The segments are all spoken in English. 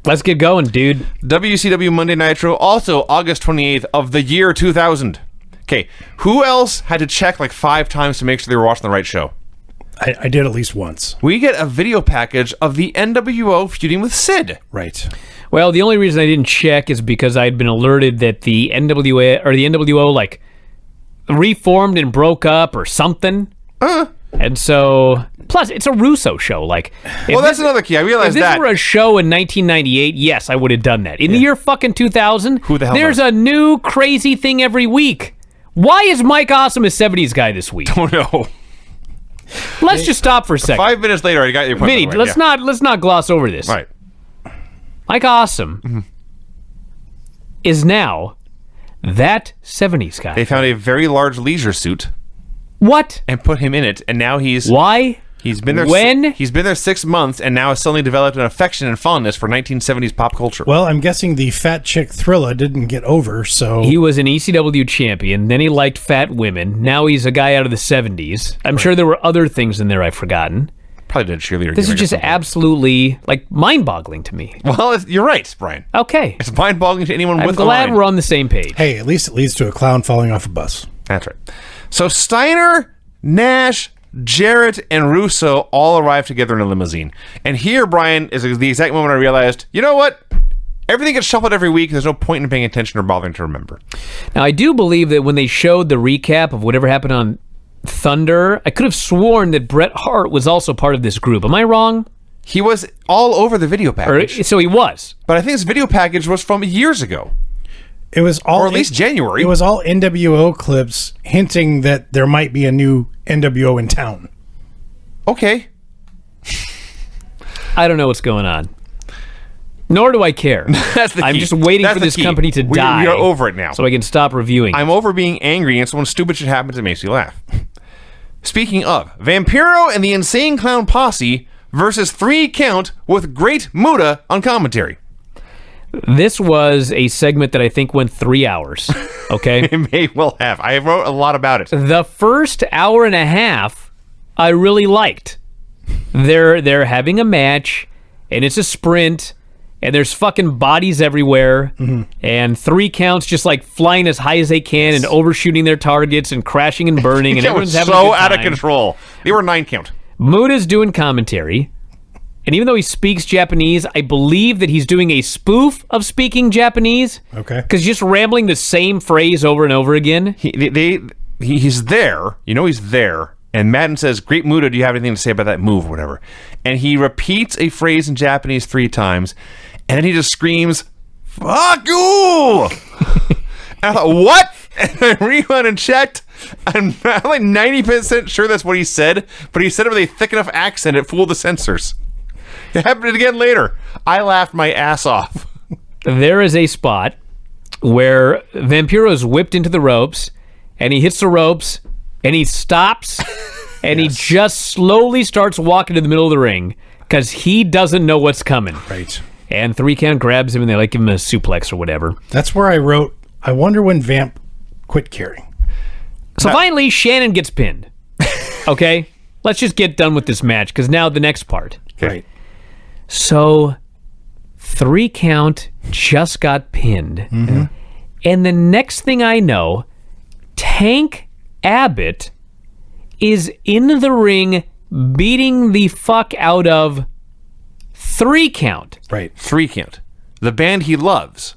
Let's get going, dude. WCW Monday Nitro, also August 28th of the year 2000. Okay, who else had to check like 5 times to make sure they were watching the right show? I did at least once. We get a video package of the NWO feuding with Sid. Right. Well, the only reason I didn't check is because I had been alerted that the NWO like reformed and broke up or something. And so, plus it's a Russo show. Like, well, that's another key. I realized that. If this that. were a show in 1998, yes, I would have done that. In the year fucking 2000, who the hell there's knows? a new crazy thing every week. Why is Mike Awesome a 70s guy this week? Don't know. Let's just stop for a second. 5 minutes later, I got your point. Vinny, let's not gloss over this. Right. Mike Awesome is now that 70s guy. They found a very large leisure suit What? and put him in it, and now he's Why? he's been there. When? He's been there 6 months, and now has suddenly developed an affection and fondness for 1970s pop culture. Well, I'm guessing the fat chick Thrilla didn't get over, so... He was an ECW champion, then he liked fat women. Now he's a guy out of the 70s. I'm sure there were other things in there I've forgotten. Probably did cheerleader. This is gimmick or just something. absolutely, like, mind-boggling to me. Well, you're right, Brian. Okay. It's mind-boggling to anyone I'm with a glad mind. we're on the same page. Hey, at least it leads to a clown falling off a bus. That's right. So Steiner, Nash, Jarrett, and Russo all arrived together in a limousine. And here, Brian, is the exact moment I realized, you know what? Everything gets shuffled every week. There's no point in paying attention or bothering to remember. Now, I do believe that when they showed the recap of whatever happened on Thunder, I could have sworn that Bret Hart was also part of this group. Am I wrong? He was all over the video package. So he was. But I think this video package was from years ago. It was all... Or at least January. It was all NWO clips hinting that there might be a new NWO in town. Okay. I don't know what's going on. Nor do I care. That's the key. I'm just waiting That's for the this key. company to We die. are over it now. So I can stop reviewing. I'm over being angry, and so when stupid shit happens, it makes me laugh. Speaking of, Vampiro and the Insane Clown Posse versus 3 Count with Great Muta on commentary. This was a segment that I think went 3 hours. Okay? It may well have. I wrote a lot about it. The first hour and a half, I really liked. They're having a match, and it's a sprint, and there's fucking bodies everywhere, and 3 counts just like flying as high as they can and overshooting their targets and crashing and burning, and That was everyone's having a so good out of time. control. They were 9 count. Muta's doing commentary, and even though he speaks Japanese, I believe that he's doing a spoof of speaking Japanese. Okay. Because just rambling the same phrase over and over again. He's there. You know he's there. And Madden says, "Great Muta, do you have anything to say about that move or whatever?" And he repeats a phrase in Japanese 3 times, and then he just screams, "Fuck you!" And I thought, what? And I rewound and checked. I'm like 90% sure that's what he said, but he said it with a thick enough accent it fooled the censors. It happened again later. I laughed my ass off. There is a spot where Vampiro is whipped into the ropes, and he hits the ropes, and he stops, and he just slowly starts walking to the middle of the ring because he doesn't know what's coming. Right. And 3 Count grabs him, and they like give him a suplex or whatever. That's where I wrote, I wonder when Vamp quit caring. So finally, Shannon gets pinned. Okay? Let's just get done with this match, because now the next part. Okay. Right. So 3 Count just got pinned. And the next thing I know, Tank Abbott is in the ring beating the fuck out of 3 Count. Right. 3 count. The band he loves,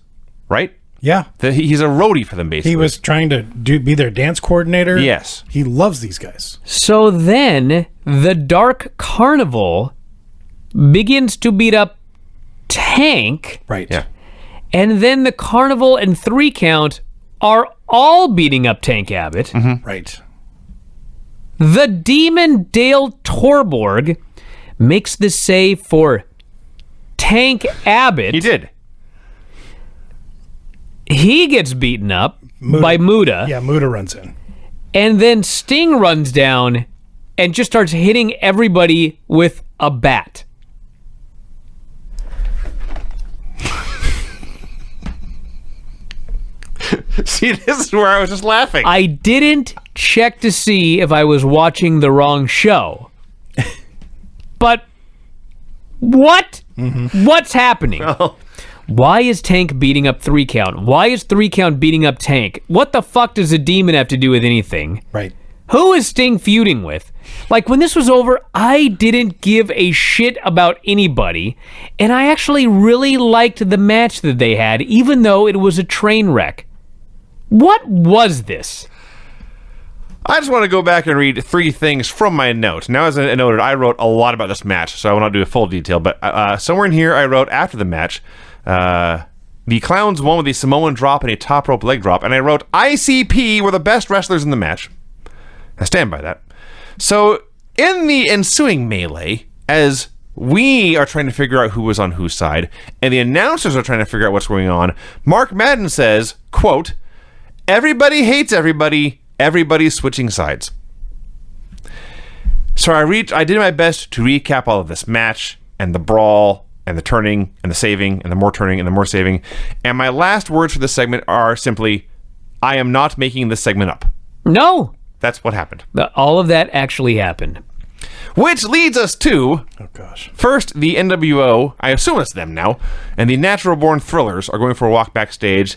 right? Yeah. He's a roadie for them, basically. He was trying to be their dance coordinator. Yes. He loves these guys. So then the Dark Carnival begins to beat up Tank, Right. Yeah. and then the Carnival and 3 Count are all beating up Tank Abbott. Right. The Demon Dale Torborg makes the save for Tank Abbott. He did. He gets beaten up by Muta. Yeah, Muta runs in. And then Sting runs down and just starts hitting everybody with a bat. See, this is where I was just laughing. I didn't check to see if I was watching the wrong show. But what? What's happening? Why is Tank beating up 3 Count? Why is 3 Count beating up Tank? What the fuck does a demon have to do with anything? Right. Who is Sting feuding with? Like, when this was over, I didn't give a shit about anybody, and I actually really liked the match that they had, even though it was a train wreck. What was this? I just want to go back and read 3 things from my note. Now, as I noted, I wrote a lot about this match, so I will not do a full detail, but somewhere in here I wrote after the match, the Clowns won with a Samoan drop and a top rope leg drop, and I wrote, ICP were the best wrestlers in the match. I stand by that. So, in the ensuing melee, as we are trying to figure out who was on whose side, and the announcers are trying to figure out what's going on, Mark Madden says, quote, everybody hates everybody, everybody's switching sides. So I did my best to recap all of this match, and the brawl, and the turning, and the saving, and the more turning, and the more saving, and my last words for this segment are simply, I am not making this segment up. No. That's what happened. All of that actually happened. Which leads us to, first, the NWO, I assume it's them now, and the Natural Born Thrillers are going for a walk backstage,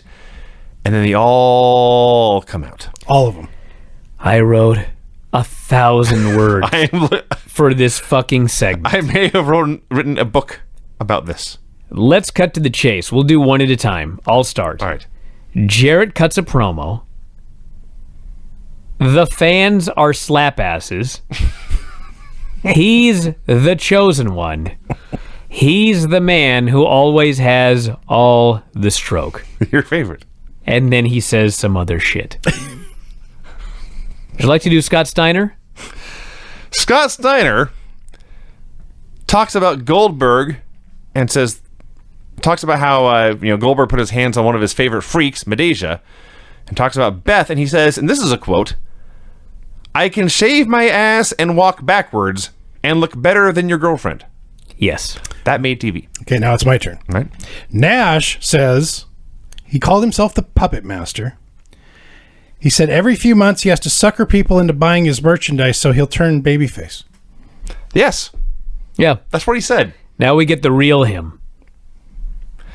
and then they all come out. All of them. I wrote 1,000 words for this fucking segment. I may have written a book about this. Let's cut to the chase. We'll do one at a time. I'll start. All right. Jarrett cuts a promo. The fans are slap asses. He's the chosen one. He's the man who always has all the stroke. Your favorite. And then he says some other shit. Would you like to do Scott Steiner? Scott Steiner talks about Goldberg and talks about how Goldberg put his hands on one of his favorite freaks, Medeja, and talks about Beth, and he says, and this is a quote, I can shave my ass and walk backwards and look better than your girlfriend. Yes. That made TV. Okay, now it's my turn. Right. Nash says he called himself the Puppet Master. He said every few months he has to sucker people into buying his merchandise so he'll turn babyface. Yes. Yeah. That's what he said. Now we get the real him.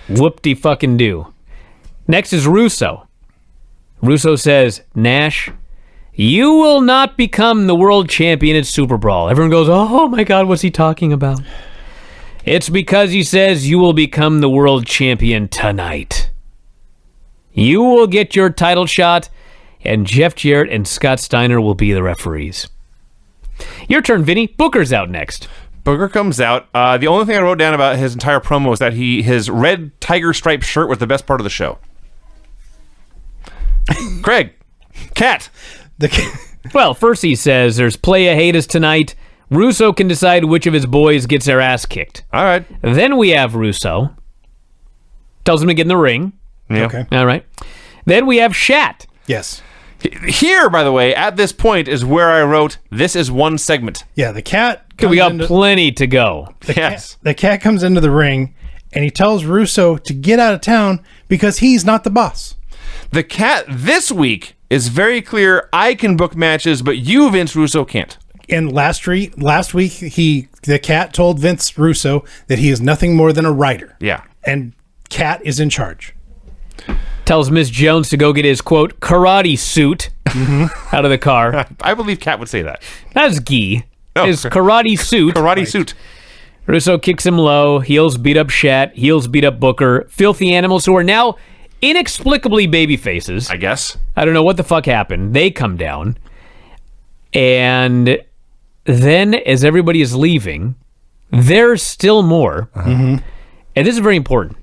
Whoop-de-fucking-do. Next is Russo. Russo says, Nash, you will not become the world champion at Super Brawl. Everyone goes, oh my God, what's he talking about? It's because he says you will become the world champion tonight. You will get your title shot, and Jeff Jarrett and Scott Steiner will be the referees. Your turn, Vinny. Booker's out next. Booker comes out. The only thing I wrote down about his entire promo was that his red tiger stripe shirt was the best part of the show. Craig. Cat. Well, first he says there's playa haters tonight. Russo can decide which of his boys gets their ass kicked. All right. Then we have Russo. Tells him to get in the ring. Yeah. Okay. All right. Then we have Shat. Yes. Here, by the way, at this point is where I wrote, this is one segment. Yeah, the cat We got plenty to go. Yes. The cat comes into the ring, and he tells Russo to get out of town because he's not the boss. The cat this week is very clear, I can book matches, but you, Vince Russo, can't. And last week, the cat told Vince Russo that he is nothing more than a writer. Yeah. And Cat is in charge. Tells Miss Jones to go get his, quote, karate suit out of the car. I believe Cat would say that. That's Gee. Oh. His karate suit. Karate suit. Russo kicks him low. Heels beat up Shat. Heels beat up Booker. Filthy animals who are now inexplicably baby faces. I guess. I don't know what the fuck happened. They come down. And then as everybody is leaving, there's still more. And this is very important.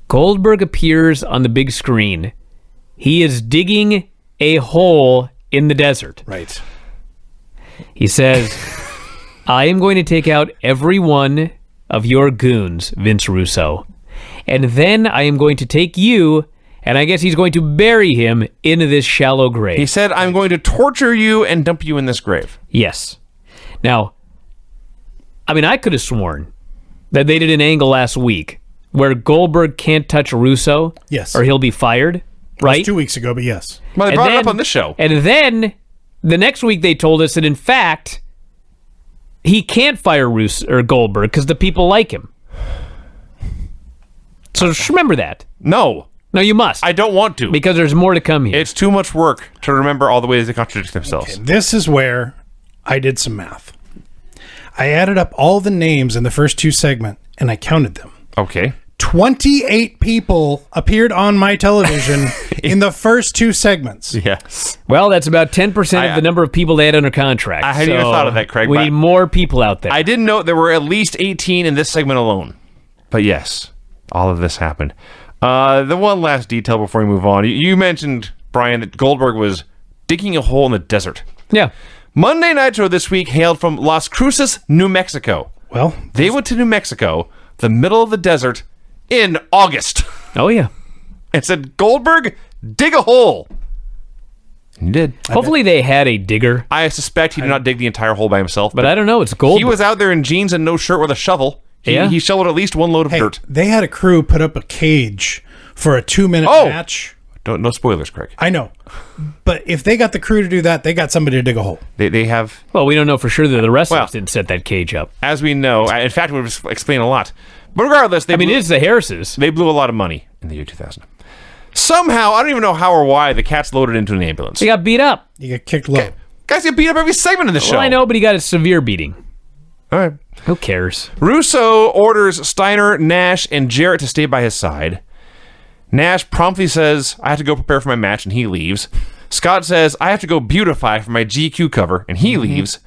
Goldberg appears on the big screen. He is digging a hole in the desert. Right. He says, I am going to take out every one of your goons, Vince Russo. And then I am going to take you, and I guess he's going to bury him into this shallow grave. He said, I'm going to torture you and dump you in this grave. Yes. Now, I mean, I could have sworn that they did an angle last week where Goldberg can't touch Russo. Yes. Or he'll be fired, right? It was 2 weeks ago, but yes. Well, they brought it up on this show. And then the next week they told us that, in fact, he can't fire Russo or Goldberg because the people like him. So just remember that. No, You must. I don't want to. Because there's more to come here. It's too much work to remember all the ways they contradict themselves. Okay, this is where I did some math. I added up all the names in the first 2 segments, and I counted them. Okay. 28 people appeared on my television in the first 2 segments. Yes. Well, that's about 10% of the number of people they had under contract. I hadn't even thought of that, Craig. We need more people out there. I didn't know there were at least 18 in this segment alone. But yes, all of this happened. The one last detail before we move on. You mentioned, Brian, that Goldberg was digging a hole in the desert. Yeah. Monday Nitro this week hailed from Las Cruces, New Mexico. Well, They went to New Mexico, the middle of the desert, in August. Oh, yeah. And said, Goldberg, dig a hole. And he did. Hopefully they had a digger, I suspect he did not dig the entire hole by himself. but I don't know. It's Goldberg. He was out there in jeans and no shirt with a shovel. He shoveled at least one load of hey, dirt. they had a crew put up a cage for a 2-minute match. No spoilers, Craig. I know. But if they got the crew to do that, they got somebody to dig a hole. They have, Well, we don't know for sure that the wrestlers didn't set that cage up. as we know, in fact, we've explained a lot. But regardless, It's the Harrises. they blew a lot of money in the year 2000. Somehow, I don't even know how or why, the Cats loaded into an ambulance. They got beat up. You get kicked low. Guys get beat up every segment of the show. Well, I know, but he got a severe beating. All right. Who cares? Russo orders Steiner, Nash, and Jarrett to stay by his side. Nash promptly says, I have to go prepare for my match, and he leaves. Scott says, I have to go beautify for my GQ cover, and he leaves.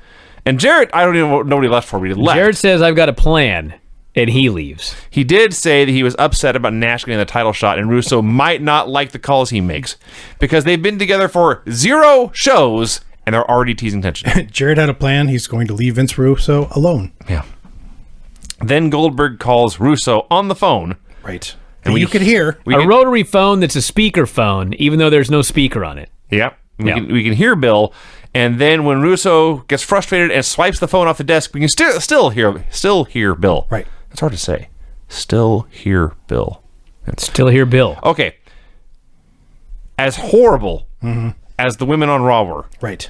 And Jarrett, I don't even know what he left for, but he left. Jarrett says, I've got a plan, and he leaves. He did say that he was upset about Nash getting the title shot, and Russo might not like the calls he makes, because they've been together for 0 shows, and they're already teasing tension. Jarrett had a plan. He's going to leave Vince Russo alone. Yeah. Then Goldberg calls Russo on the phone. Right. And And you could hear. A rotary phone that's a speaker phone, even though there's no speaker on it. Yep. Yeah. We can hear Bill, and then when Russo gets frustrated and swipes the phone off the desk, we can still hear Bill. Right. That's hard to say. Still hear Bill. Still hear Bill. Okay. As horrible as the women on Raw were, Right.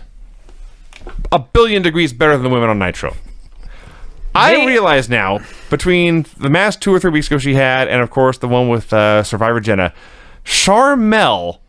a billion degrees better than the women on Nitro. I realize now, between the match 2 or 3 weeks ago she had, and of course the one with Survivor Jenna, Charmel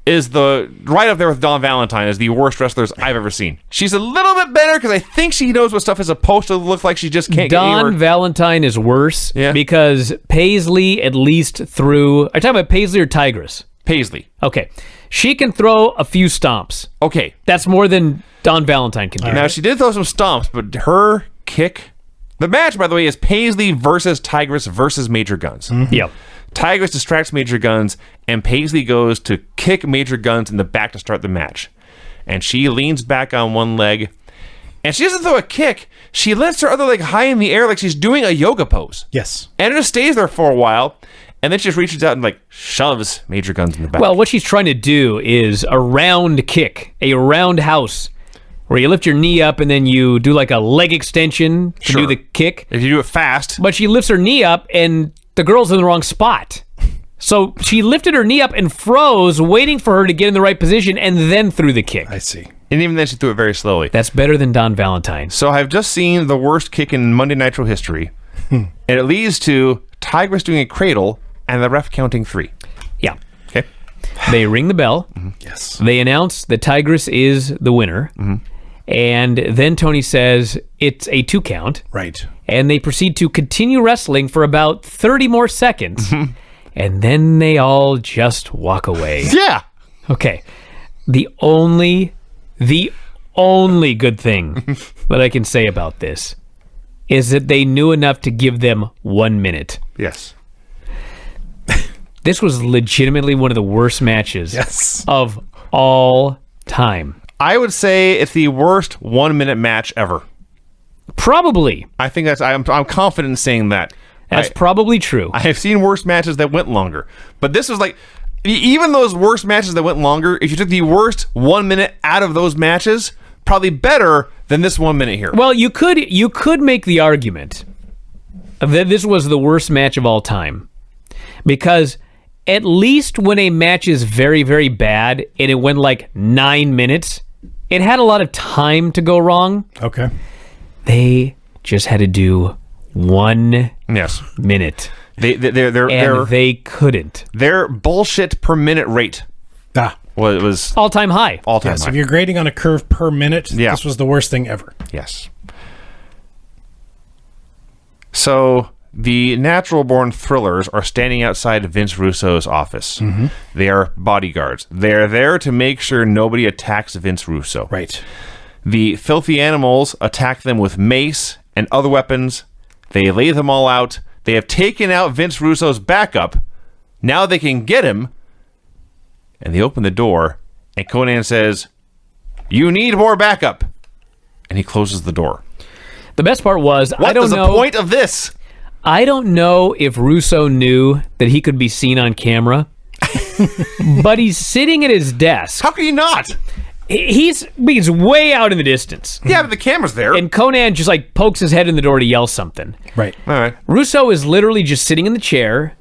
is right up there with Dawn Valentine as the worst wrestlers I've ever seen. She's a little bit better because I think she knows what stuff is supposed to look like. She just can't get anywhere. Dawn Valentine is worse because Paisley, at least through... Are you talking about Paisley or Tigress? Paisley. Okay. She can throw a few stomps. Okay. That's more than Dawn Valentine can do. Now, she did throw some stomps, but her kick... The match, by the way, is Paisley versus Tigress versus Major Guns. Yep. Tigress distracts Major Guns, and Paisley goes to kick Major Guns in the back to start the match. And she leans back on one leg, and she doesn't throw a kick. She lifts her other leg high in the air like she's doing a yoga pose. Yes. And it just stays there for a while, and then she just reaches out and shoves Major Guns in the back. Well, what she's trying to do is a round kick, a roundhouse, where you lift your knee up and then you do like a leg extension to do the kick. If you do it fast. But she lifts her knee up and the girl's in the wrong spot. So she lifted her knee up and froze, waiting for her to get in the right position, and then threw the kick. I see. And even then she threw it very slowly. That's better than Dawn Valentine. So I've just seen the worst kick in Monday Nitro history. And it leads to Tigress doing a cradle and the ref counting 3. Yeah. Okay. They ring the bell. Yes. They announce that Tigress is the winner. And then Tony says it's a 2 count. Right. And they proceed to continue wrestling for about 30 more seconds. And then they all just walk away. Yeah. Okay. The only good thing that I can say about this is that they knew enough to give them 1 minute. Yes. This was legitimately one of the worst matches of all time. I would say it's the worst 1 minute match ever. Probably. I think I'm confident in saying that. That's probably true. I have seen worse matches that went longer, but this was even those worst matches that went longer. If you took the worst 1 minute out of those matches, probably better than this 1 minute here. Well, you could make the argument that this was the worst match of all time, because at least when a match is very, very bad and it went 9 minutes, it had a lot of time to go wrong. Okay. They just had to do 1 yes. minute. They couldn't. Their bullshit per minute rate was All-time high. all-time Yes, high. if you're grading on a curve per minute, Yeah. this was the worst thing ever. Yes. So the natural-born thrillers are standing outside Vince Russo's office. Mm-hmm. They are bodyguards. They're there to make sure nobody attacks Vince Russo. Right. The filthy animals attack them with mace and other weapons. They lay them all out. They have taken out Vince Russo's backup. Now they can get him. And they open the door, and Conan says, "You need more backup." And he closes the door. The best part was, What is the point of this? I don't know if Russo knew that he could be seen on camera, but he's sitting at his desk. How can you not? He's way out in the distance. Yeah, but the camera's there. And Conan just like pokes his head in the door to yell something. Right. All right. Russo is literally just sitting in the chair,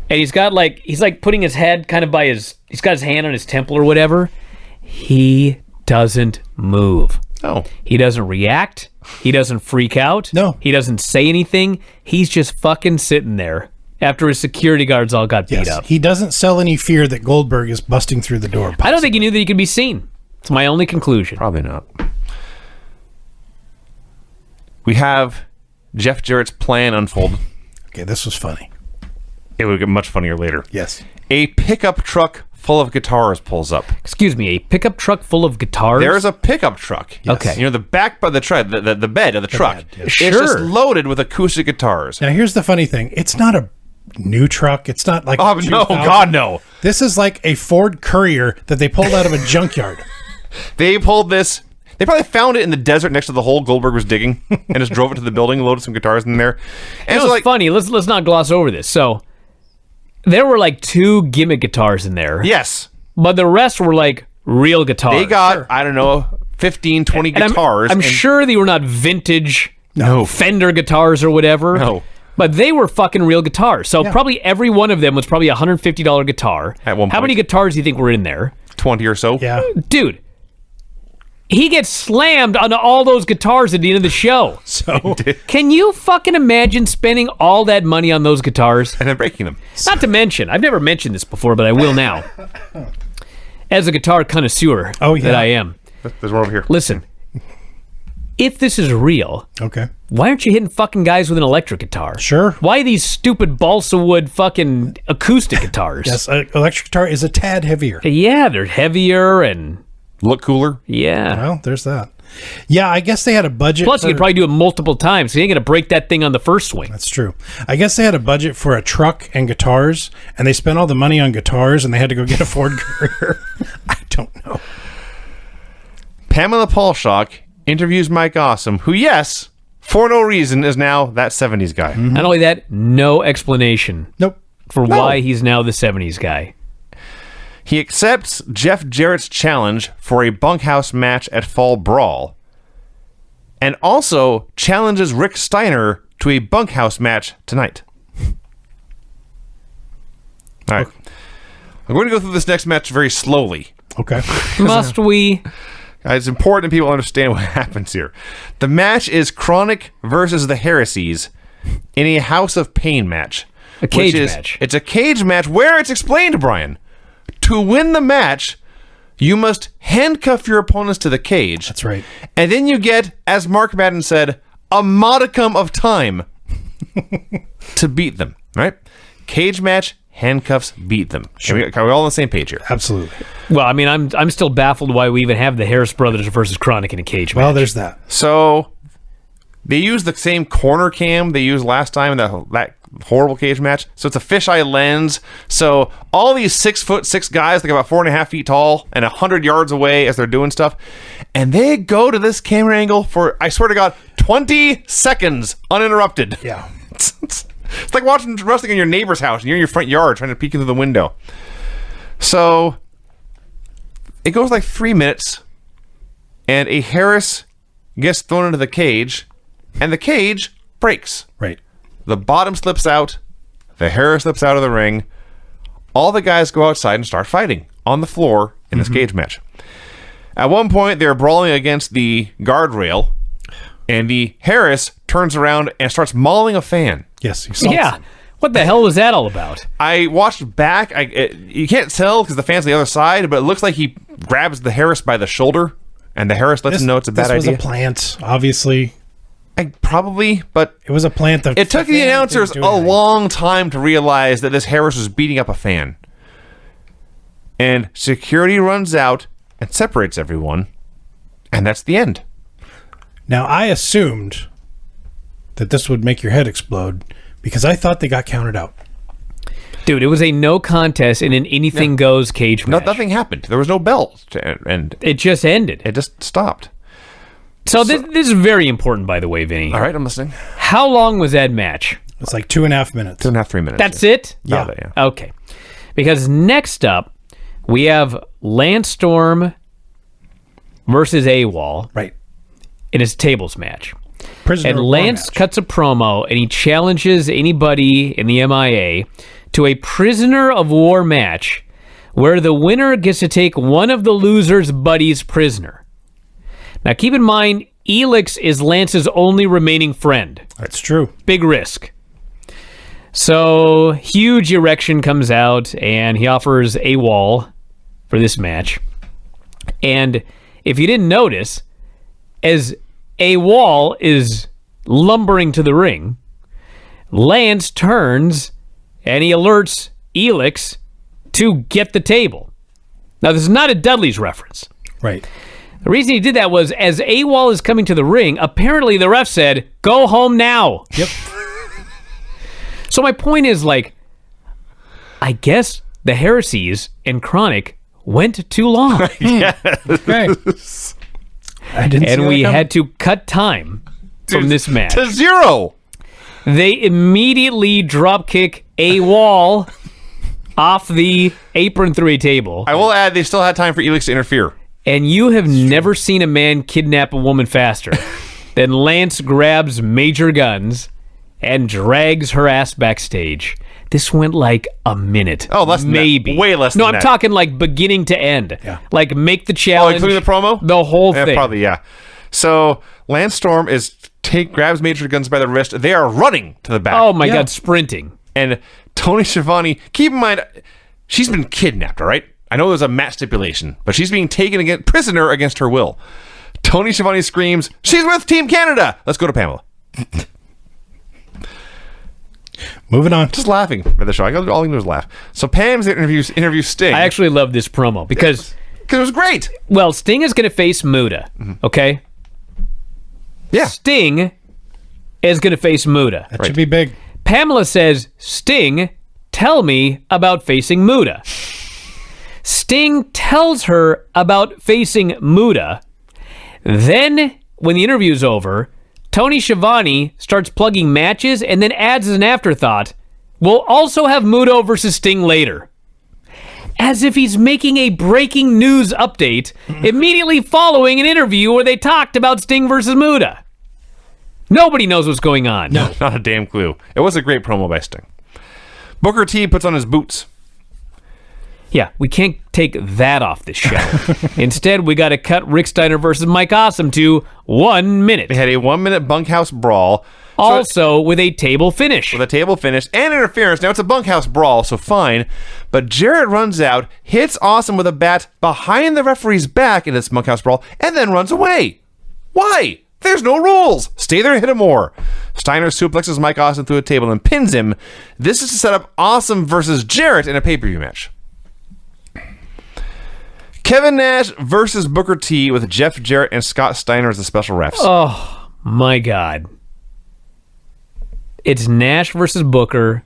and he's putting his head kind of he's got his hand on his temple or whatever. He doesn't move. Oh. He doesn't react. He doesn't freak out. No. He doesn't say anything. He's just fucking sitting there after his security guards all got beat Yes. up. He doesn't sell any fear that Goldberg is busting through the door. I don't think he knew that he could be seen. It's my only conclusion. Probably not. We have Jeff Jarrett's plan unfold. Okay, this was funny. It would get much funnier later. Yes. A pickup truck full of guitars pulls up. Excuse me, a pickup truck full of guitars? There's a pickup truck. Okay. You know, the back by the truck, the bed of the truck, bed, yes. it's Sure. just loaded with acoustic guitars. Now, here's the funny thing. It's not a new truck. It's not like... Oh, no, 2000. God, no. This is like a Ford Courier that they pulled out of a junkyard. They pulled this. They probably found it in the desert next to the hole Goldberg was digging and just drove it to the building, loaded some guitars in there. And It's funny. Let's not gloss over this. So, there were like 2 gimmick guitars in there. yes, But the rest were like real guitars. they got, I don't know, 15, 20 And guitars. I'm and- sure they were not vintage No. Fender guitars or whatever. No. But they were fucking real guitars. So Yeah. probably every one of them was probably a $150 guitar. At one How point. many guitars do you think were in there? 20 or so. Yeah. Dude, he gets slammed on all those guitars at the end of the show. So, Can you fucking imagine spending all that money on those guitars? And then breaking them. Not to mention, I've never mentioned this before, but I will now. As a guitar connoisseur Oh, yeah. that I am. There's one over here. Listen, if this is real, okay. why aren't you hitting fucking guys with an electric guitar? Sure. Why these stupid balsa wood fucking acoustic guitars? Yes, an electric guitar is a tad heavier. Yeah, they're heavier and Look cooler. yeah. Well, there's that. Yeah, I guess they had a budget. Plus, you could for- probably do it multiple times. So you ain't gonna break that thing on the first swing. That's true. I guess they had a budget for a truck and guitars, and they spent all the money on guitars, and they had to go get a Ford Courier. I don't know. Pamela Paulshock interviews Mike Awesome, who, yes, for no reason, is now that 70s guy. Not only that, no explanation Nope. for why he's now the 70s guy. He accepts Jeff Jarrett's challenge for a bunkhouse match at Fall Brawl, and also challenges Rick Steiner to a bunkhouse match tonight. All right. I'm going to go through this next match very slowly. Okay. Must we? It's important that people understand what happens here. The match is Chronic versus the Heresies in a House of Pain match. A cage which is- match. It's a cage match where it's explained, Brian. To win the match, you must handcuff your opponents to the cage. That's right. And then you get, as Mark Madden said, a modicum of time to beat them, right? Cage match, handcuffs, beat them. Sure. Are we all on the same page here? Absolutely. Well, I mean, I'm still baffled why we even have the Harris Brothers versus Chronic in a cage match. Well, there's that. So they use the same corner cam they used last time in that horrible cage match. So it's a fisheye lens. So all these 6'6" guys, like about 4.5 feet tall and 100 yards away as they're doing stuff, and they go to this camera angle for, I swear to God, 20 seconds uninterrupted. Yeah. It's like watching wrestling in your neighbor's house and you're in your front yard trying to peek into the window. So it goes like 3 minutes, and a Harris gets thrown into the cage, and the cage breaks. Right. The bottom slips out. The Harris slips out of the ring. All the guys go outside and start fighting on the floor in this cage match. At one point, they're brawling against the guardrail, and the Harris turns around and starts mauling a fan. Yes. He salts yeah. him. What the hell was that all about? I watched back. You can't tell because the fan's on the other side, but it looks like he grabs the Harris by the shoulder, and the Harris lets him know it's a bad idea. This was a plant, obviously. Probably, but it was a plant. It took the announcers a long time to realize that this Harris was beating up a fan. And security runs out and separates everyone, and that's the end. Now, I assumed that this would make your head explode because I thought they got counted out. Dude, it was a no contest in an anything goes cage match. Nothing happened. There was no bell to end. It just ended. It just stopped. So this is very important, by the way, Vinny. All right, I'm listening. How long was that match? It's like 2.5 minutes. 2.5, 3 minutes. That's it? Yeah. Okay. Because next up, we have Lance Storm versus AWOL. Right. In his tables match. Prisoner and of War Lance match. cuts a promo and he challenges anybody in the MIA to a prisoner of war match where the winner gets to take one of the loser's buddies prisoner. Now keep in mind, Elix is Lance's only remaining friend. That's true. Big risk. So, huge erection comes out and he offers AWOL for this match. And if you didn't notice, as AWOL is lumbering to the ring, Lance turns and he alerts Elix to get the table. Now, this is not a Dudley's reference. Right. The reason he did that was as AWOL is coming to the ring, apparently the ref said, "Go home now." Yep. So my point is, like, I guess the heresies and Chronic went too long. Okay. I didn't see And that we coming. had to cut time from this match. To 0. They immediately drop kick AWOL off the apron through a table. I will add, they still had time for Elix to interfere. And you have never seen a man kidnap a woman faster than Lance grabs Major Guns and drags her ass backstage. This went like a minute. Oh, less than that. maybe. Way less No, than I'm that. talking like beginning to end. Yeah. Like make the Oh, challenge. including the promo? The whole Yeah, thing. probably, yeah. So, Lance Storm grabs Major Guns by the wrist. They are running to the back. Oh my Yeah. God, sprinting. And Tony Schiavone, keep in mind, she's been kidnapped, all right? I know there's a match stipulation, but she's being taken prisoner against her will. Tony Schiavone screams, "She's with Team Canada!" Let's go to Pamela. Moving on. Just laughing for the show. All I can do is laugh. So Pam's interviews Sting. I actually love this promo because, Because it was great. well, Sting is going to face Muta. Okay? Yeah. Sting is going to face Muta. That should be big. Pamela says, "Sting, tell me about facing Muta." Sting tells her about facing Muta. Then, when the interview's over, Tony Schiavone starts plugging matches and then adds as an afterthought, "We'll also have Muta versus Sting later." As if he's making a breaking news update immediately following an interview where they talked about Sting versus Muta. Nobody knows what's going on. No. Not a damn clue. It was a great promo by Sting. Booker T puts on his boots. Yeah, we can't take that off this show. Instead, we got to cut Rick Steiner versus Mike Awesome to 1 minute. They had a 1-minute bunkhouse brawl. Also with a table finish. With a table finish and interference. Now, it's a bunkhouse brawl, so fine. But Jarrett runs out, hits Awesome with a bat behind the referee's back in this bunkhouse brawl, and then runs away. Why? There's no rules. Stay there and hit him more. Steiner suplexes Mike Awesome through a table and pins him. This is to set up Awesome versus Jarrett in a pay-per-view match. Kevin Nash versus Booker T with Jeff Jarrett and Scott Steiner as the special refs. Oh, my God. It's Nash versus Booker.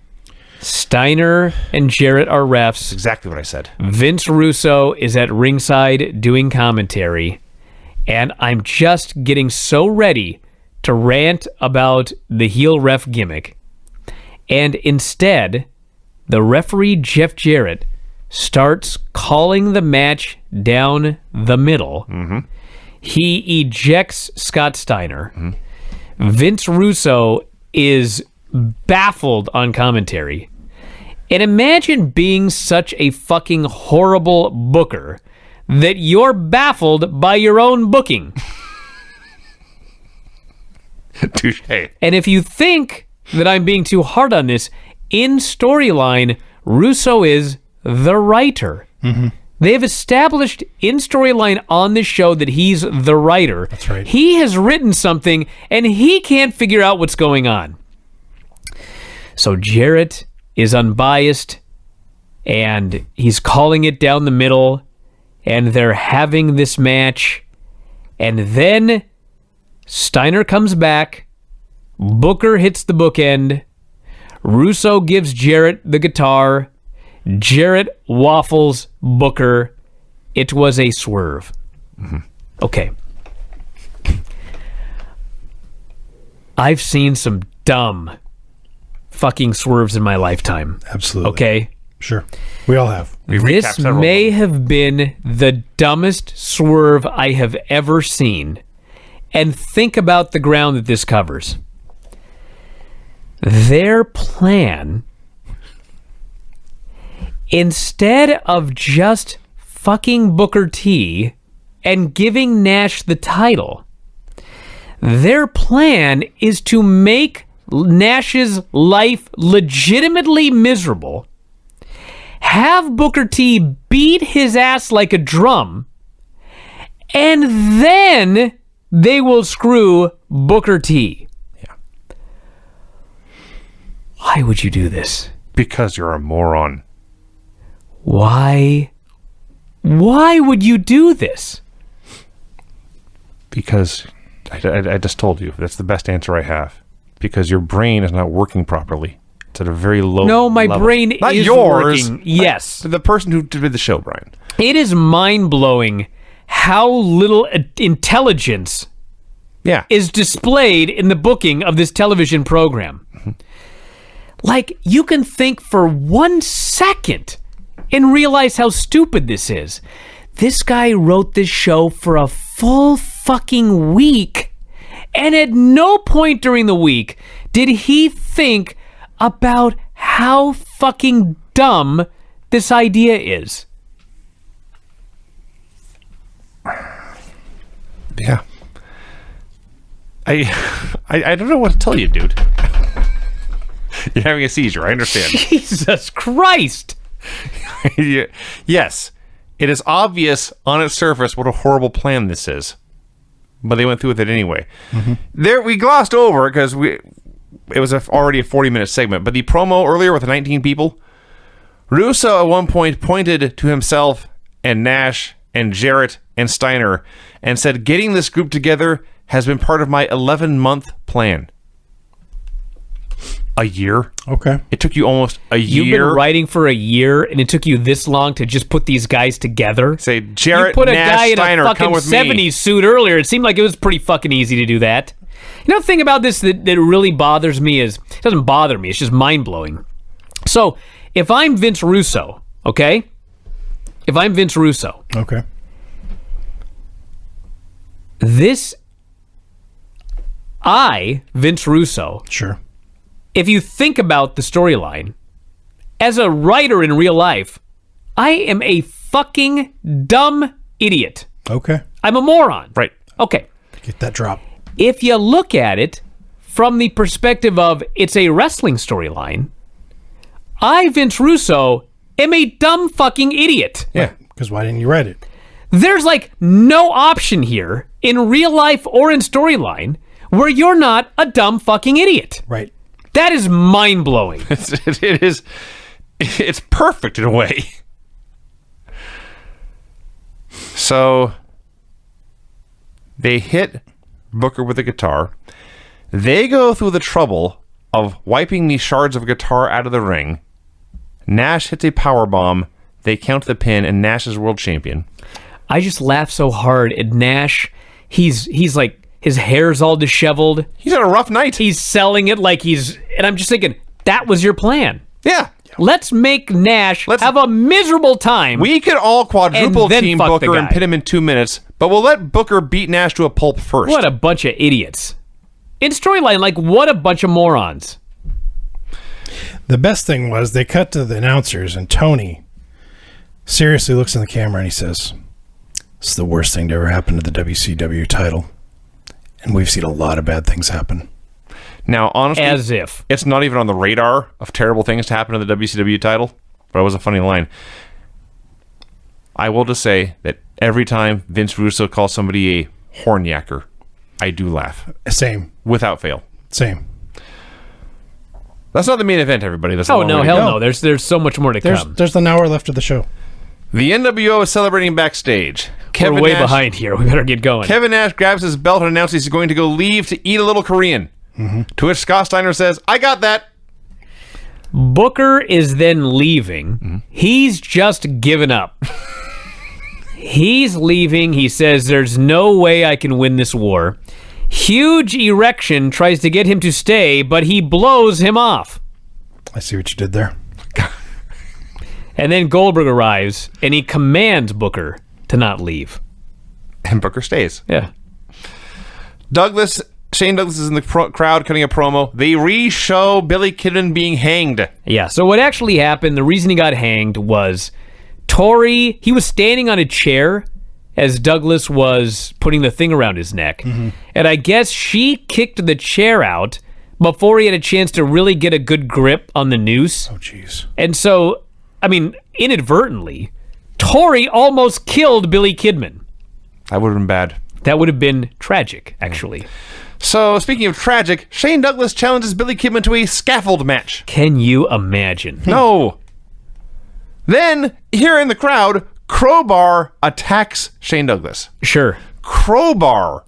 Steiner and Jarrett are refs. Exactly what I said. Vince Russo is at ringside doing commentary. And I'm just getting so ready to rant about the heel ref gimmick. And instead, the referee, Jeff Jarrett, starts calling the match down the middle. Mm-hmm. He ejects Scott Steiner. Mm-hmm. Vince Russo is baffled on commentary. And imagine being such a fucking horrible booker that you're baffled by your own booking. Touche. And if you think that I'm being too hard on this, in storyline, Russo is the writer. Mm-hmm. They've established in storyline on this show that he's the writer. That's right. He has written something, and he can't figure out what's going on. So Jarrett is unbiased, and he's calling it down the middle, and they're having this match, and then Steiner comes back, Booker hits the bookend, Russo gives Jarrett the guitar, Jarrett waffles Booker. It was a swerve. Mm-hmm. Okay. I've seen some dumb fucking swerves in my lifetime. Absolutely. Okay? Sure. We all have. This may have been the dumbest swerve I have ever seen. And think about the ground that this covers. Their plan, instead of just fucking Booker T and giving Nash the title, their plan is to make Nash's life legitimately miserable, have Booker T beat his ass like a drum, and then they will screw Booker T. Yeah. Why would you do this? Because you're a moron. Why would you do this? Because I just told you. That's the best answer I have. Because your brain is not working properly. It's at a very low level. No, my brain not is yours, working. Yes. The person who did the show, Brian. It is mind-blowing how little intelligence is displayed in the booking of this television program. Mm-hmm. Like, you can think for 1 second and realize how stupid this is. This guy wrote this show for a full fucking week, and at no point during the week did he think about how fucking dumb this idea is. Yeah. I don't know what to tell you, dude. You're having a seizure, I understand. Jesus Christ! Yes, it is obvious on its surface what a horrible plan this is. But they went through with it anyway. Mm-hmm. There, we glossed over because it was already a 40-minute segment, but the promo earlier with the 19 people, Russo at one point pointed to himself and Nash and Jarrett and Steiner and said, getting this group together has been part of my 11-month plan. A year? Okay. It took you almost a year. You've been writing for a year, and it took you this long to just put these guys together? Say, Jarrett, you put Nash, a guy Steiner, in a fucking come with 70s me. suit earlier. It seemed like it was pretty fucking easy to do that. You know, the thing about this that really bothers me is, it doesn't bother me, it's just mind-blowing. So, if I'm Vince Russo, okay? If I'm Vince Russo. Okay. Vince Russo. Sure. If you think about the storyline, as a writer in real life, I am a fucking dumb idiot. Okay. I'm a moron. Right. Okay. Get that drop. If you look at it from the perspective of it's a wrestling storyline, I, Vince Russo, am a dumb fucking idiot. Yeah. Because why didn't you write it? There's like no option here in real life or in storyline where you're not a dumb fucking idiot. Right. That is mind-blowing. It is. It's perfect in a way. So they hit Booker with a guitar. They go through the trouble of wiping these shards of guitar out of the ring. Nash hits a powerbomb. They count the pin, and Nash is world champion. I just laugh so hard at Nash. He's like, his hair's all disheveled. He's had a rough night. He's selling it like and I'm just thinking, that was your plan. Yeah. Let's make Nash have a miserable time. We could all quadruple and then team fuck the Booker and guy. pin him in 2 minutes, but we'll let Booker beat Nash to a pulp first. What a bunch of idiots. In storyline, like, what a bunch of morons. The best thing was they cut to the announcers, and Tony seriously looks in the camera and he says, "It's the worst thing to ever happen to the WCW title. And we've seen a lot of bad things happen." Now, honestly, As if. it's not even on the radar of terrible things to happen to the WCW title, but it was a funny line. I will just say that every time Vince Russo calls somebody a hornyacker, I do laugh. Same. Without fail. Same. That's not the main event, everybody. That's a Oh, long no, way to hell go. no. There's so much more to come. There's an hour left of the show. The NWO is celebrating backstage. We're way behind here. We better get going. Kevin Nash grabs his belt and announces he's going to go leave to eat a little Korean. To which Scott Steiner says, I got that. Booker is then leaving. He's just given up. He's leaving. He says, there's no way I can win this war. Huge Erection tries to get him to stay, but he blows him off. I see what you did there. And then Goldberg arrives, and he commands Booker to not leave. And Booker stays. Yeah. Shane Douglas is in the crowd cutting a promo. They re-show Billy Kidman being hanged. Yeah, so what actually happened, the reason he got hanged was Tori, he was standing on a chair as Douglas was putting the thing around his neck. And I guess she kicked the chair out before he had a chance to really get a good grip on the noose. Oh, jeez. And so, I mean, inadvertently, Tori almost killed Billy Kidman. That would have been bad. That would have been tragic, actually. So, speaking of tragic, Shane Douglas challenges Billy Kidman to a scaffold match. Can you imagine? No. Then, here in the crowd, Crowbar attacks Shane Douglas. Sure. Crowbar.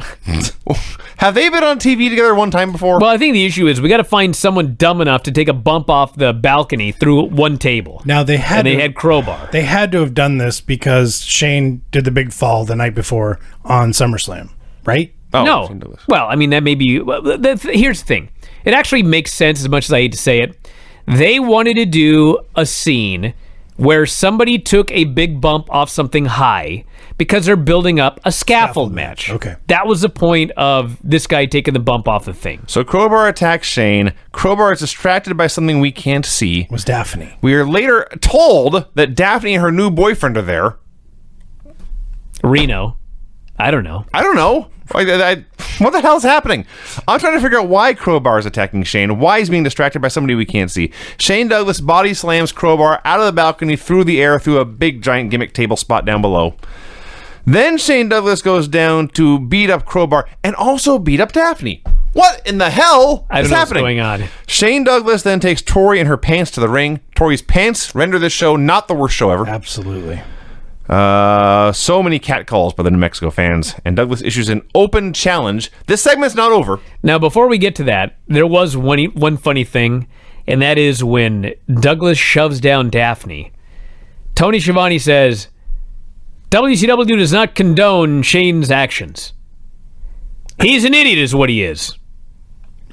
Have they been on TV together one time before? Well, I think the issue is we got to find someone dumb enough to take a bump off the balcony through one table. Now they had Crowbar. They had to have done this because Shane did the big fall the night before on SummerSlam, right? Oh, No. Shane Douglas. Well, I mean, that may be... Here's the thing. It actually makes sense, as much as I hate to say it. They wanted to do a scene where somebody took a big bump off something high because they're building up a scaffold match. Okay. That was the point of this guy taking the bump off the thing. So Crowbar attacks Shane. Crowbar is distracted by something we can't see. Was Daphne. We are later told that Daphne and her new boyfriend are there. Reno. I don't know. I don't know. What the hell is happening? I'm trying to figure out why Crowbar is attacking Shane, why he's being distracted by somebody we can't see. Shane Douglas body slams Crowbar out of the balcony through the air through a big giant gimmick table spot down below. Then Shane Douglas goes down to beat up Crowbar and also beat up Daphne. What in the hell I don't is know happening? what's going on. Shane Douglas then takes Tori and her pants to the ring. Tori's pants render this show not the worst show ever. Absolutely. So many catcalls by the New Mexico fans, and Douglas issues an open challenge. This segment's not over. Now, before we get to that, there was one funny thing, and that is when Douglas shoves down Daphne. Tony Schiavone says, WCW does not condone Shane's actions. He's an idiot is what he is.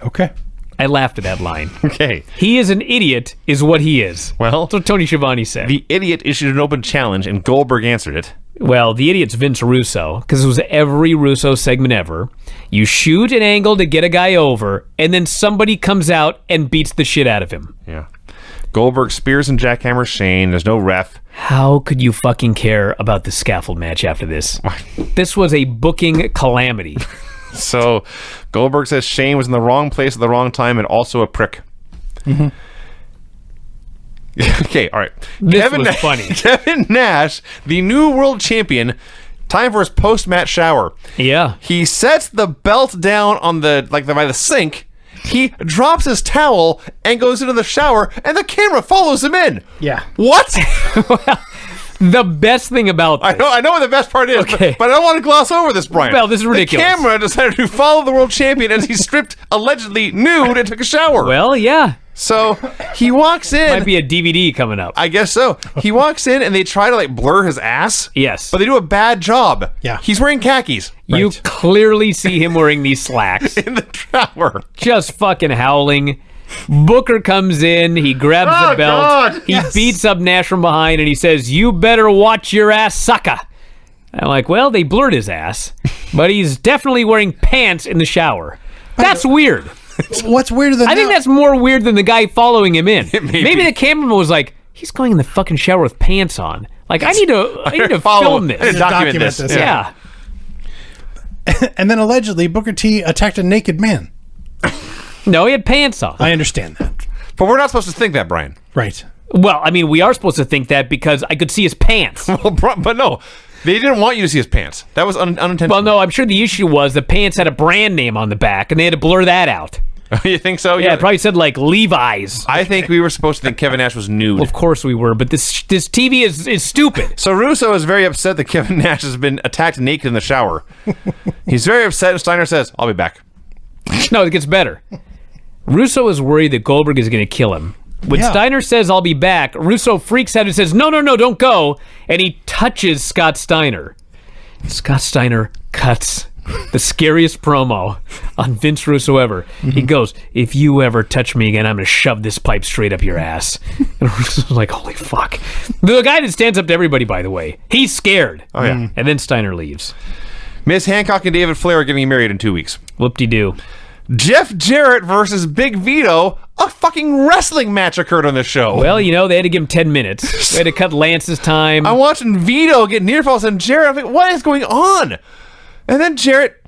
Okay. I laughed at that line. Okay. He is an idiot is what he is. Well, That's what Tony Schiavone said. the idiot issued an open challenge, and Goldberg answered it. Well, the idiot's Vince Russo, because it was every Russo segment ever. You shoot an angle to get a guy over, and then somebody comes out and beats the shit out of him. Yeah. Goldberg spears and jackhammers Shane. There's no ref. How could you fucking care about the scaffold match after this? This was a booking calamity. So Goldberg says Shane was in the wrong place at the wrong time and also a prick. Mm-hmm. Okay, all right. This was funny. Kevin Nash, the new world champion, time for his post-match shower. Yeah. He sets the belt down on by the sink. He drops his towel and goes into the shower, and the camera follows him in. Yeah. What? The best thing about this, I know what the best part is, Okay. but I don't want to gloss over this, Brian. Well, this is ridiculous. The camera decided to follow the world champion as he stripped, allegedly nude, and took a shower. well, yeah, So he walks in. might be a DVD coming up. I guess so. He walks in and they try to blur his ass. Yes. But they do a bad job. Yeah. He's wearing khakis You Right. clearly see him wearing these slacks, in the shower. just fucking howling. Booker comes in, he grabs Oh, the belt, God. he Yes. beats up Nash from behind, and he says, "You better watch your ass, sucker." I'm like, well, they blurred his ass, but he's definitely wearing pants in the shower. That's weird. What's weirder than I think that's more weird than the guy following him in. may Maybe be. the cameraman was like, he's going in the fucking shower with pants on. Like, I need to Follow- film I need to this. document this. Yeah. And then allegedly Booker T attacked a naked man. No, he had pants on. I understand that. But we're not supposed to think that, Brian. Right. Well, I mean, we are supposed to think that because I could see his pants. Well, but no, they didn't want you to see his pants. That was unintentional. Well, no, I'm sure the issue was the pants had a brand name on the back, and they had to blur that out. You think so? Yeah, it probably said, like, Levi's. I think we were supposed to think Kevin Nash was nude. Of course we were, but this TV is stupid. So Russo is very upset that Kevin Nash has been attacked naked in the shower. He's very upset, and Steiner says, I'll be back. No, it gets better. Russo is worried that Goldberg is going to kill him. When Steiner says, I'll be back, Russo freaks out and says, no, don't go. And he touches Scott Steiner. Scott Steiner cuts the scariest promo on Vince Russo ever. He goes, if you ever touch me again, I'm going to shove this pipe straight up your ass. And Russo's like, holy fuck. The guy that stands up to everybody, by the way, he's scared. Oh, yeah. And then Steiner leaves. Miss Hancock and David Flair are getting married in 2 weeks. Whoop-de-doo. Jeff Jarrett versus Big Vito. A fucking wrestling match occurred on this show. Well, you know, they had to give him 10 minutes. They had to cut Lance's time. I'm watching Vito get near falls and Jarrett. I'm like, what is going on? And then Jarrett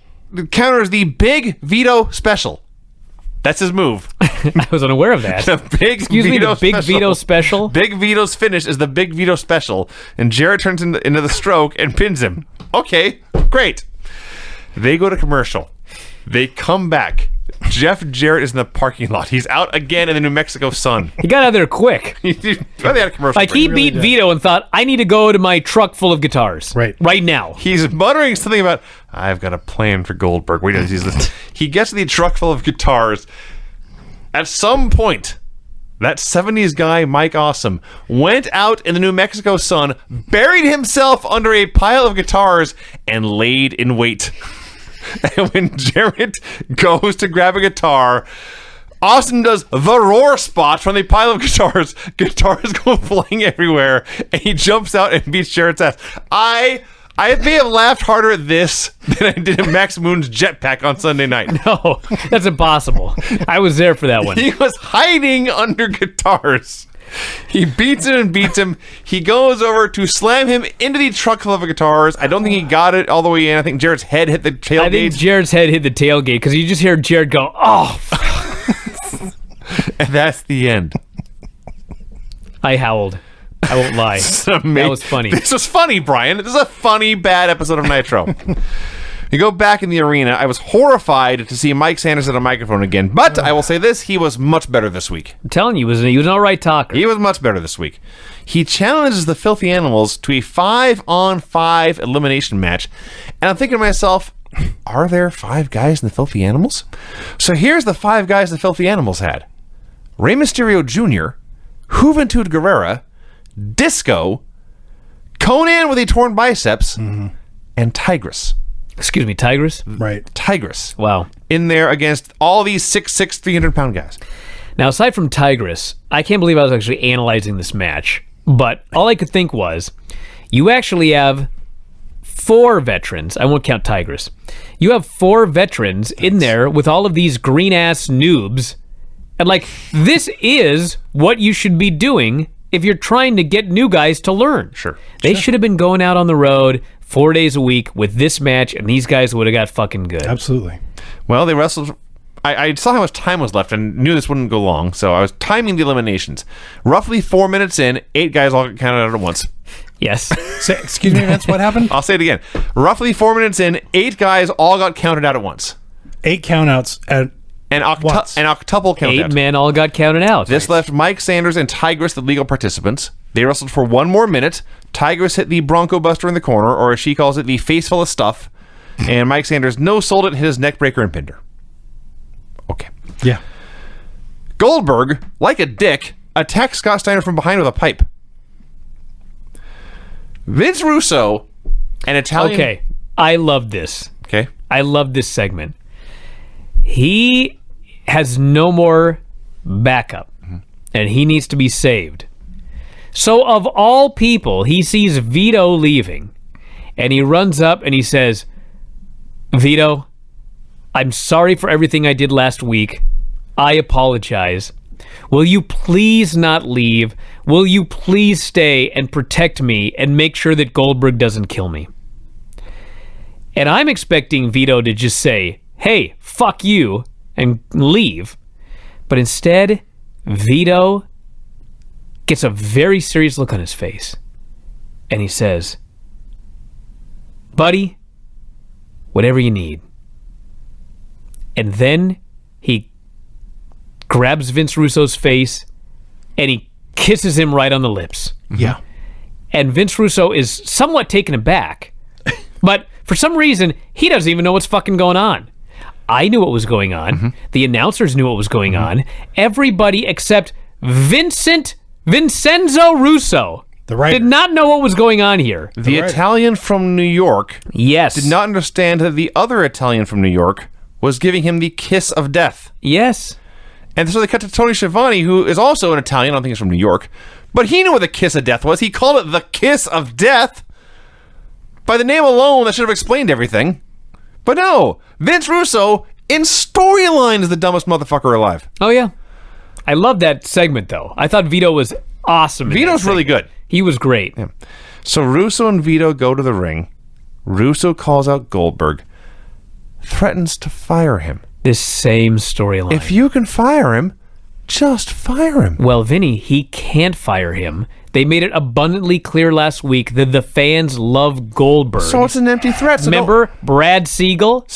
counters the Big Vito special. That's his move. I was unaware of that. The Big Excuse Vito me, the Big special. Vito special? Big Vito's finish is the Big Vito special. And Jarrett turns into the stroke and pins him. Okay, great. They go to commercial. They come back. Jeff Jarrett is in the parking lot. He's out again in the New Mexico sun. He got out there quick. They had a commercial Like, break. he beat Vito and thought, I need to go to my truck full of guitars. Right now. He's muttering something about, I've got a plan for Goldberg. Wait till he sees this. He gets to the truck full of guitars. At some point, that 70s guy, Mike Awesome, went out in the New Mexico sun, buried himself under a pile of guitars, and laid in wait. And when Jarrett goes to grab a guitar, Austin does the roar spot from the pile of guitars. Guitars go flying everywhere, and he jumps out and beats Jarrett's ass. I may have laughed harder at this than I did at Max Moon's jetpack on Sunday night. No, that's impossible. I was there for that one. He was hiding under guitars. He beats him and beats him. He goes over to slam him into the truck full of guitars. I don't think he got it all the way in. I think Jarrett's head hit the tailgate. I think Jarrett's head hit the tailgate because you just hear Jarrett go, oh. And that's the end. I howled. I won't lie. That was funny. This was funny, Brian. This is a funny, bad episode of Nitro. You go back in the arena. I was horrified to see Mike Sanders at a microphone again. But I will say this, he was much better this week. I'm telling you, he was an all right talker. He was much better this week. He challenges the Filthy Animals to a 5-on-5 elimination match. And I'm thinking to myself, are there 5 guys in the Filthy Animals? So here's the 5 guys the Filthy Animals had. Rey Mysterio Jr., Juventud Guerrera, Disco, Conan with a torn biceps, and Tigress. Excuse me, Tigress? Right. Tigress. Wow. In there against all these 6'6", 300-pound guys. Now, aside from Tigress, I can't believe I was actually analyzing this match. But all I could think was, you actually have 4 veterans. I won't count Tigress. You have 4 veterans in there with all of these green-ass noobs. And, like, this is what you should be doing if you're trying to get new guys to learn. Sure. They should have been going out on the road 4 days a week with this match, and these guys would have got fucking good. Absolutely. Well, they wrestled. I saw how much time was left and knew this wouldn't go long, so I was timing the eliminations. Roughly 4 minutes in, 8 guys all got counted out at once. Yes. Excuse me, Vince, what happened? I'll say it again. Roughly 4 minutes in, 8 guys all got counted out at once. 8 countouts at An octuple count 8 out. men all got counted out. This left Mike Sanders and Tigress the legal participants. They wrestled for 1 more minute. Tigress hit the Bronco Buster in the corner, or as she calls it, the face full of stuff. And Mike Sanders no-sold it, hit his neck breaker, and pinned her. Okay. Yeah. Goldberg, like a dick, attacked Scott Steiner from behind with a pipe. Vince Russo, an Italian... Okay. I love this. Okay. I love this segment. He has no more backup, and he needs to be saved. So of all people, he sees Vito leaving, and he runs up and he says, Vito, I'm sorry for everything I did last week. I apologize. Will you please not leave? Will you please stay and protect me and make sure that Goldberg doesn't kill me? And I'm expecting Vito to just say, hey, fuck you, and leave. But instead, Vito gets a very serious look on his face. And he says, buddy, whatever you need. And then he grabs Vince Russo's face and he kisses him right on the lips. Yeah. And Vince Russo is somewhat taken aback. But for some reason, he doesn't even know what's fucking going on. I knew what was going on. Mm-hmm. The announcers knew what was going on. Everybody except Vincenzo Russo The writer. did not know what was going on here. The Italian from New York Yes. did not understand that the other Italian from New York was giving him the kiss of death. Yes. And so they cut to Tony Schiavone, who is also an Italian. I don't think he's from New York. But he knew what the kiss of death was. He called it the kiss of death. By the name alone, that should have explained everything. But no, Vince Russo, in storyline, is the dumbest motherfucker alive. Oh, yeah. I love that segment, though. I thought Vito was awesome. Vito's really good. He was great. Yeah. So Russo and Vito go to the ring. Russo calls out Goldberg, threatens to fire him. This same storyline. If you can fire him, just fire him. Well, Vinny, he can't fire him. They made it abundantly clear last week that the fans love Goldberg. So it's an empty threat. So Remember Brad Siegel?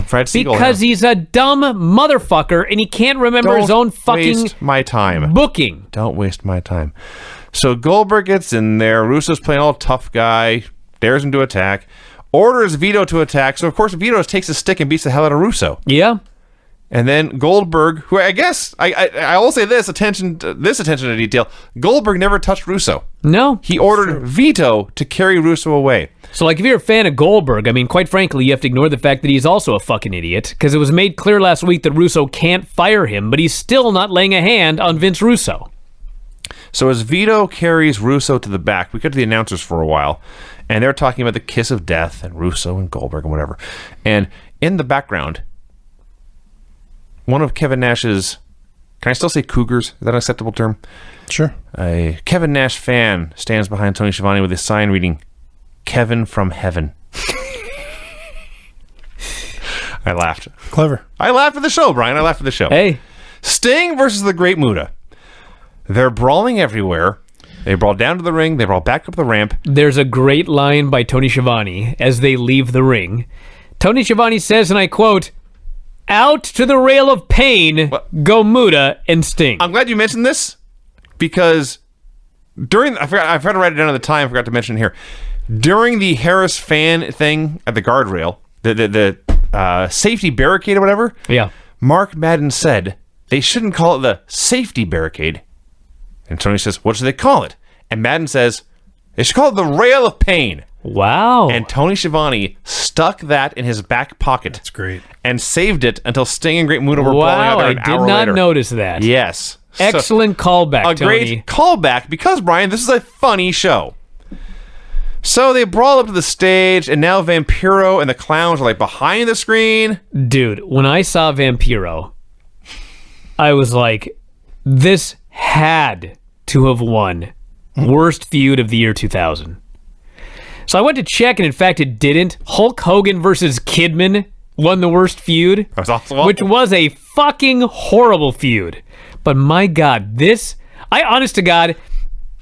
Brad Siegel. Because he's a dumb motherfucker and he can't remember his own fucking waste my time. booking. Don't waste my time. So Goldberg gets in there. Russo's playing all tough guy. Dares him to attack. Orders Vito to attack. So, of course, Vito takes a stick and beats the hell out of Russo. Yeah. And then Goldberg, who I guess, I will say this, attention to detail, Goldberg never touched Russo. No. He ordered Vito to carry Russo away. So, like, if you're a fan of Goldberg, I mean, quite frankly, you have to ignore the fact that he's also a fucking idiot, because it was made clear last week that Russo can't fire him, but he's still not laying a hand on Vince Russo. So as Vito carries Russo to the back, we got to the announcers for a while, and they're talking about the kiss of death and Russo and Goldberg and whatever. And in the background, one of Kevin Nash's, can I still say cougars? Is that an acceptable term? Sure. A Kevin Nash fan stands behind Tony Schiavone with a sign reading, Kevin from Heaven. I laughed. Clever. I laughed at the show, Brian. I laughed at the show. Hey. Sting versus the Great Muta. They're brawling everywhere. They brawl down to the ring. They brawl back up the ramp. There's a great line by Tony Schiavone as they leave the ring. Tony Schiavone says, and I quote, "Out to the rail of pain, go Muta and Sting." I'm glad you mentioned this because during, I forgot to write it down at the time. I forgot to mention it here. During the Harris fan thing at the guardrail, the safety barricade or whatever, Yeah. Mark Madden said they shouldn't call it the safety barricade. And Tony says, what should they call it? And Madden says, they should call it the rail of pain. Wow. And Tony Schiavone stuck that in his back pocket. That's great. And saved it until Sting and Great Muta were brawling out there an I did hour not later. notice that. Yes. Excellent callback, A Tony. great callback because, Brian, this is a funny show. So they brawl up to the stage, and now Vampiro and the clowns are like behind the screen. Dude, when I saw Vampiro, I was like, this had to have won worst feud of the year 2000. So I went to check, and in fact, it didn't. Hulk Hogan versus Kidman won the worst feud, That was awesome. which was a fucking horrible feud. But my God, honest to God,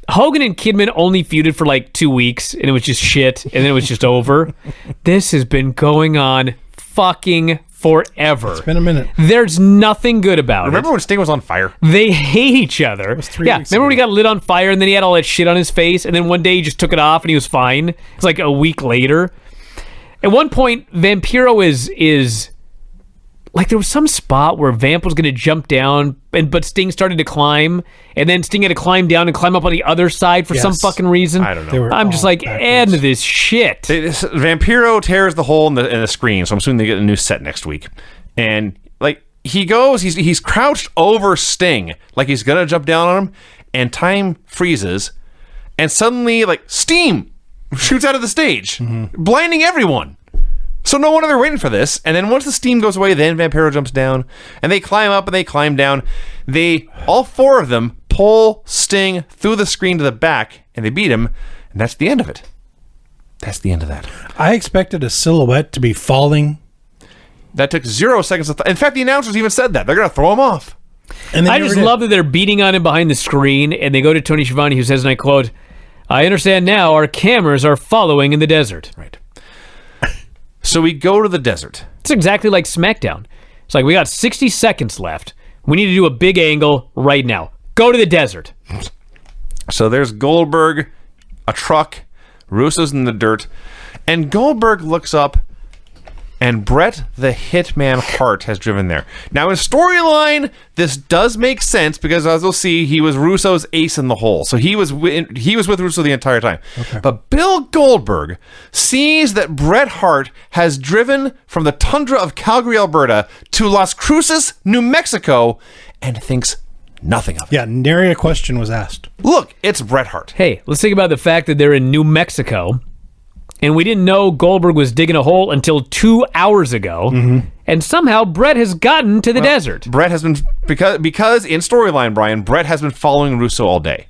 Hogan and Kidman only feuded for like 2 weeks, and it was just shit, and then it was just over. This has been going on fucking forever. It's been a minute. There's nothing good about Remember when Sting was on fire? it. They hate each other. was 3 Yeah, weeks remember when he ago. got lit on fire and then he had all that shit on his face, and then one day he just took it off and he was fine? It's like a week later. At one point, Vampiro is like, there was some spot where Vamp was going to jump down, but Sting started to climb, and then Sting had to climb down and climb up on the other side for some Yes. fucking reason. I don't know. They were I'm just all like, backwards. end this shit. Vampiro tears the hole in the screen, so I'm assuming they get a new set next week. And like he goes, he's crouched over Sting, like he's gonna jump down on him, and time freezes, and suddenly like steam shoots out of the stage, blinding everyone. So no wonder they're waiting for this. And then once the steam goes away, then Vampiro jumps down, and they climb up and they climb down. All four of them pull Sting through the screen to the back, and they beat him, and that's the end of it. That's the end of that. I expected a silhouette to be falling. That took 0 seconds. In fact, the announcers even said that. They're going to throw him off. And I just love that they're beating on him behind the screen, and they go to Tony Schiavone, who says, and I quote, "I understand now our cameras are following in the desert." Right. So we go to the desert. It's exactly like SmackDown. It's like, we got 60 seconds left. We need to do a big angle right now. Go to the desert. So there's Goldberg, a truck, Russo's in the dirt, and Goldberg looks up, and Bret the Hitman Hart has driven there. Now, in storyline, this does make sense because, as we'll see, he was Russo's ace in the hole. So he was with Russo the entire time. Okay. But Bill Goldberg sees that Bret Hart has driven from the tundra of Calgary, Alberta, to Las Cruces, New Mexico, and thinks nothing of it. Yeah, nary a question was asked. Look, it's Bret Hart. Hey, let's think about the fact that they're in New Mexico, and we didn't know Goldberg was digging a hole until 2 hours ago, and somehow Bret has gotten to the desert. Bret has been, because in storyline, Brian, Bret has been following Russo all day.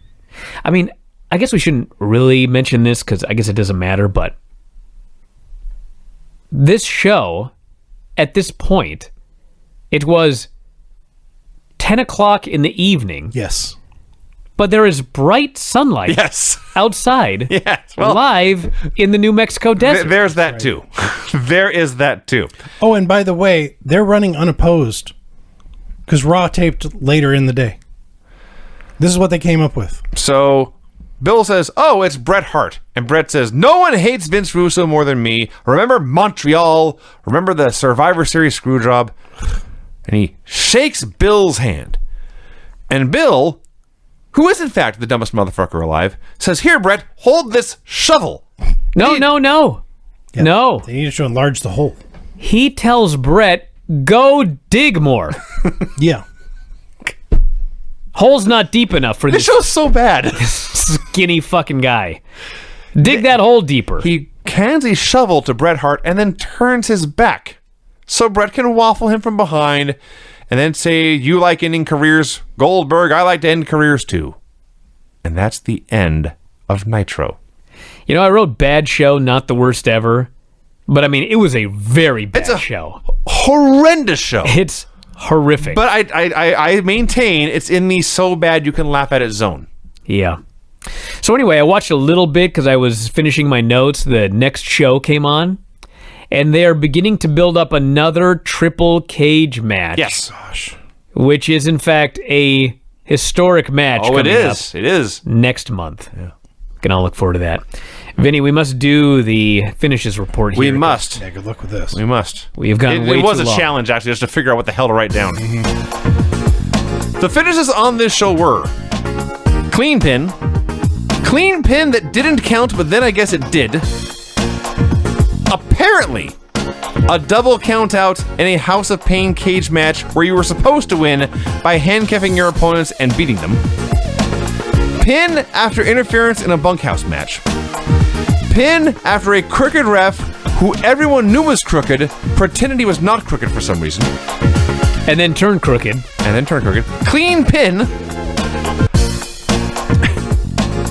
I mean, I guess we shouldn't really mention this because I guess it doesn't matter, but this show, at this point, it was 10 o'clock in the evening. Yes. But there is bright sunlight outside, live in the New Mexico desert. There's that too. There is that too. Oh, and by the way, they're running unopposed because Raw taped later in the day. This is what they came up with. So Bill says, "Oh, it's Bret Hart." And Bret says, "No one hates Vince Russo more than me. Remember Montreal? Remember the Survivor Series screw job?" And he shakes Bill's hand. And Bill, who is in fact the dumbest motherfucker alive, says, "Here, Bret, hold this shovel." No. Yeah, No. They needed to enlarge the hole. He tells Bret, "Go dig more." Yeah. Hole's not deep enough for This this show's so bad. skinny fucking guy. Dig that hole deeper. He hands a shovel to Bret Hart and then turns his back so Bret can waffle him from behind and then say, "You like ending careers, Goldberg. I like to end careers too." And that's the end of Nitro. You know, I wrote bad show, not the worst ever. But I mean, it was a very bad show. Horrendous show. It's horrific. But I maintain it's in the so bad you can laugh at it zone. Yeah. So anyway, I watched a little bit because I was finishing my notes. The next show came on, and they are beginning to build up another triple cage match. Yes. Gosh. Which is, in fact, a historic match. Oh, it coming up is. It is. next month. Yeah. Can all look forward to that. Vinny, we must do the finishes report here. We must. Yeah, good luck with this. We must. We've gone way too long. It was a challenge, actually, just to figure out what the hell to write down. The finishes on this show were clean pin that didn't count, but then I guess it did. Apparently, a double count out in a House of Pain cage match where you were supposed to win by handcuffing your opponents and beating them. Pin after interference in a bunkhouse match. Pin after a crooked ref who everyone knew was crooked pretended he was not crooked for some reason. And then turn crooked. Clean pin.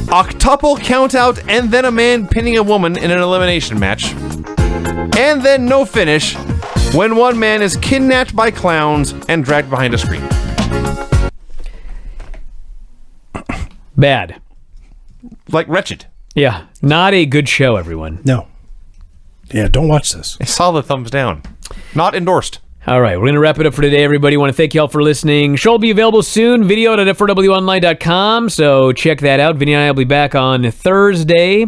Octuple count out and then a man pinning a woman in an elimination match. And then no finish when one man is kidnapped by clowns and dragged behind a screen. Bad. Like wretched. Yeah. Not a good show, everyone. No. Yeah, don't watch this. I saw the thumbs down. Not endorsed. All right, we're going to wrap it up for today, everybody. Want to thank you all for listening. Show will be available soon, video.f4wonline.com, so check that out. Vinny and I will be back on Thursday.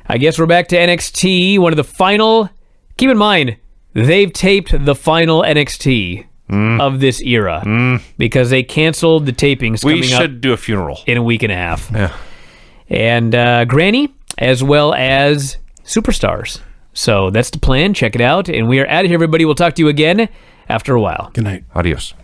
I guess we're back to NXT, one of the final... Keep in mind, they've taped the final NXT of this era because they canceled the tapings coming up. We should do a funeral. In a week and a half. Yeah. And Granny, as well as Superstars. So that's the plan. Check it out. And we are out of here, everybody. We'll talk to you again after a while. Good night. Adios.